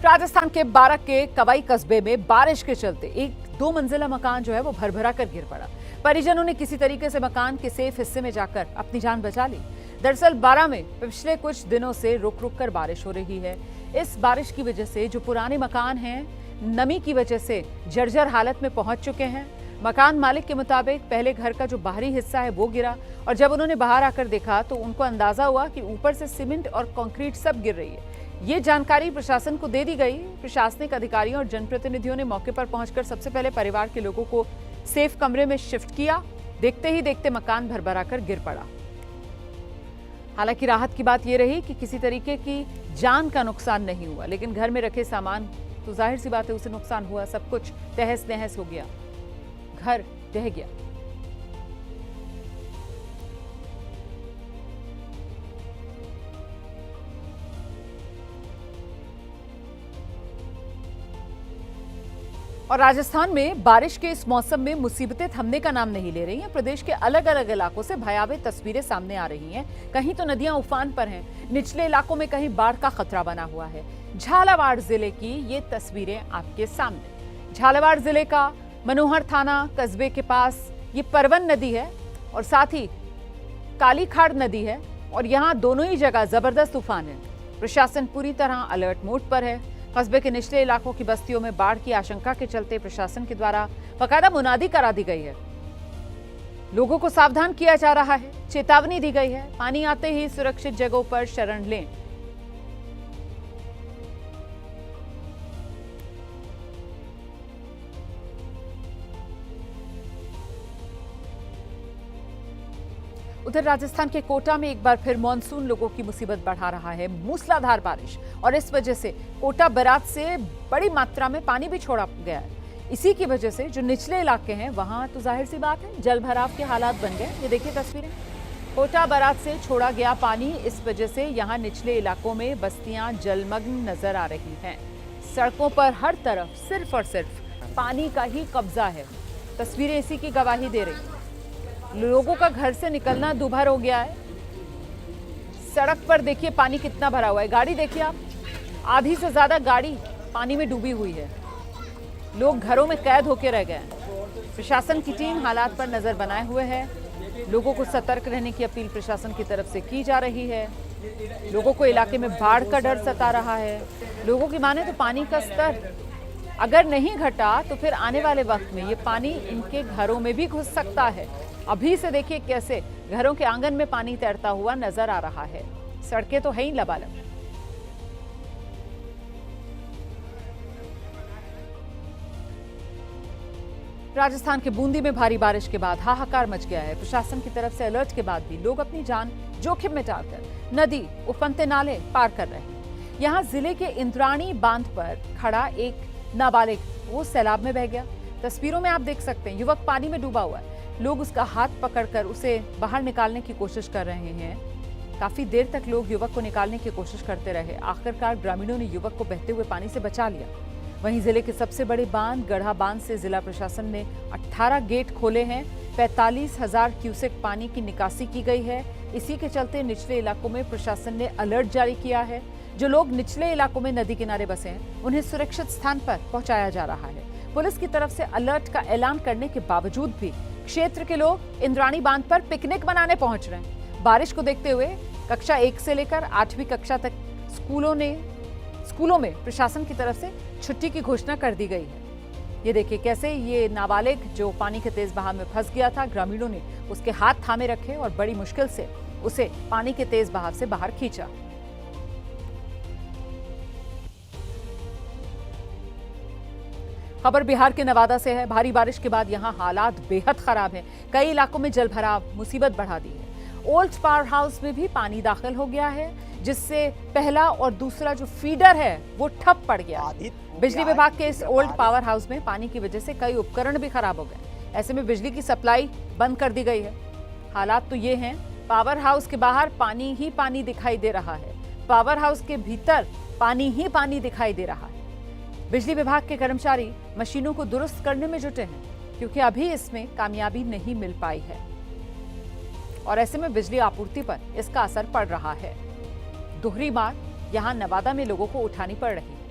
राजस्थान के बारां के कवाई कस्बे में बारिश के चलते एक 2 मंजिला मकान जो है वो भरभरा कर गिर पड़ा। परिजनों ने किसी तरीके से मकान के सेफ हिस्से में जाकर अपनी जान बचा ली। दरअसल बारां में पिछले कुछ दिनों से रुक रुक कर बारिश हो रही है। इस बारिश की वजह से जो पुराने मकान हैं, नमी की वजह से जर्जर हालत में पहुंच चुके हैं। मकान मालिक के मुताबिक पहले घर का जो बाहरी हिस्सा है वो गिरा और जब उन्होंने बाहर आकर देखा तो उनको अंदाजा हुआ कि ऊपर से सीमेंट और कंक्रीट सब गिर रही है। ये जानकारी प्रशासन को दे दी गई। प्रशासनिक अधिकारियों और जनप्रतिनिधियों ने मौके पर पहुंचकर सबसे पहले परिवार के लोगों को सेफ कमरे में शिफ्ट किया। देखते ही देखते मकान भरभरा कर गिर पड़ा। हालांकि राहत की बात यह रही कि किसी तरीके की जान का नुकसान नहीं हुआ, लेकिन घर में रखे सामान तो जाहिर सी बात है उसे नुकसान हुआ। सब कुछ तहस नहस हो गया, घर ढह गया। और राजस्थान में बारिश के इस मौसम में मुसीबतें थमने का नाम नहीं ले रही हैं। प्रदेश के अलग अलग इलाकों से भयावह तस्वीरें सामने आ रही हैं। कहीं तो नदियां उफान पर हैं, निचले इलाकों में कहीं बाढ़ का खतरा बना हुआ है। झालावाड़ जिले की ये तस्वीरें आपके सामने। झालावाड़ जिले का मनोहर थाना कस्बे के पास ये परवन नदी है और साथ ही कालीखाड़ नदी है और यहाँ दोनों ही जगह जबरदस्त उफान है। प्रशासन पूरी तरह अलर्ट मोड पर है। कस्बे के निचले इलाकों की बस्तियों में बाढ़ की आशंका के चलते प्रशासन के द्वारा बाकायदा मुनादी करा दी गई है। लोगों को सावधान किया जा रहा है, चेतावनी दी गई है। पानी आते ही सुरक्षित जगहों पर शरण लें। उधर राजस्थान के कोटा में एक बार फिर मानसून लोगों की मुसीबत बढ़ा रहा है। मूसलाधार बारिश और इस वजह से कोटा बैराज से बड़ी मात्रा में पानी भी छोड़ा गया है। इसी की वजह से जो निचले इलाके हैं वहां तो जाहिर सी बात है जल भराव के हालात बन गए। ये देखिए तस्वीरें, कोटा बैराज से छोड़ा गया पानी, इस वजह से यहाँ निचले इलाकों में बस्तियां जलमग्न नजर आ रही हैं। सड़कों पर हर तरफ सिर्फ और सिर्फ पानी का ही कब्जा है। तस्वीरें इसी की गवाही दे रही। लोगों का घर से निकलना दूभर हो गया है। सड़क पर देखिए पानी कितना भरा हुआ है। गाड़ी देखिए आप, आधी से ज्यादा गाड़ी पानी में डूबी हुई है। लोग घरों में कैद होकर रह गए हैं। प्रशासन की टीम हालात पर नजर बनाए हुए है। लोगों को सतर्क रहने की अपील प्रशासन की तरफ से की जा रही है। लोगों को इलाके में बाढ़ का डर सता रहा है। लोगों की माने तो पानी का स्तर अगर नहीं घटा तो फिर आने वाले वक्त में ये पानी इनके घरों में भी घुस सकता है। अभी से देखिए कैसे घरों के आंगन में पानी तैरता हुआ नजर आ रहा है। सड़कें तो है ही लबालब। राजस्थान के बूंदी में भारी बारिश के बाद हाहाकार मच गया है। प्रशासन की तरफ से अलर्ट के बाद भी लोग अपनी जान जोखिम में डालकर नदी उफनते नाले पार कर रहे हैं। यहाँ जिले के इंद्राणी बांध पर खड़ा एक नाबालिग वो सैलाब में बह गया। तस्वीरों में आप देख सकते हैं युवक पानी में डूबा हुआ है। लोग उसका हाथ पकड़कर उसे बाहर निकालने की कोशिश कर रहे हैं। काफी देर तक लोग युवक को निकालने की कोशिश करते रहे। आखिरकार ग्रामीणों ने युवक को बहते हुए पानी से बचा लिया। वहीं जिले के सबसे बड़े बांध गढ़ा बांध से जिला प्रशासन ने 18 गेट खोले हैं। 45,000 क्यूसेक पानी की निकासी की गई है। इसी के चलते निचले इलाकों में प्रशासन ने अलर्ट जारी किया है। जो लोग निचले इलाकों में नदी किनारे बसे हैं उन्हें सुरक्षित स्थान पर पहुंचाया जा रहा है। पुलिस की तरफ से अलर्ट का ऐलान करने के बावजूद भी क्षेत्र के लोग इंद्राणी बांध पर पिकनिक मनाने पहुंच रहे हैं। बारिश को देखते हुए कक्षा 1 से लेकर 8वीं कक्षा तक स्कूलों में प्रशासन की तरफ से छुट्टी की घोषणा कर दी गई है। ये देखिए कैसे ये नाबालिग जो पानी के तेज बहाव में फंस गया था, ग्रामीणों ने उसके हाथ थामे रखे और बड़ी मुश्किल से उसे पानी के तेज बहाव से बाहर खींचा। खबर बिहार के नवादा से है। भारी बारिश के बाद यहां हालात बेहद खराब हैं। कई इलाकों में जल भराव मुसीबत बढ़ा दी है। ओल्ड पावर हाउस में भी पानी दाखिल हो गया है, जिससे पहला और दूसरा जो फीडर है वो ठप पड़ गया। बिजली विभाग के इस ओल्ड पावर हाउस में पानी की वजह से कई उपकरण भी खराब हो गए। ऐसे में बिजली की सप्लाई बंद कर दी गई है। हालात तो ये हैं, पावर हाउस के बाहर पानी ही पानी दिखाई दे रहा है, पावर हाउस के भीतर पानी ही पानी दिखाई दे रहा है। बिजली विभाग के कर्मचारी मशीनों को दुरुस्त करने में जुटे हैं, क्योंकि अभी इसमें कामयाबी नहीं मिल पाई है और ऐसे में बिजली आपूर्ति पर इसका असर पड़ रहा है। दोहरी मार यहां नवादा में लोगों को उठानी पड़ रही है।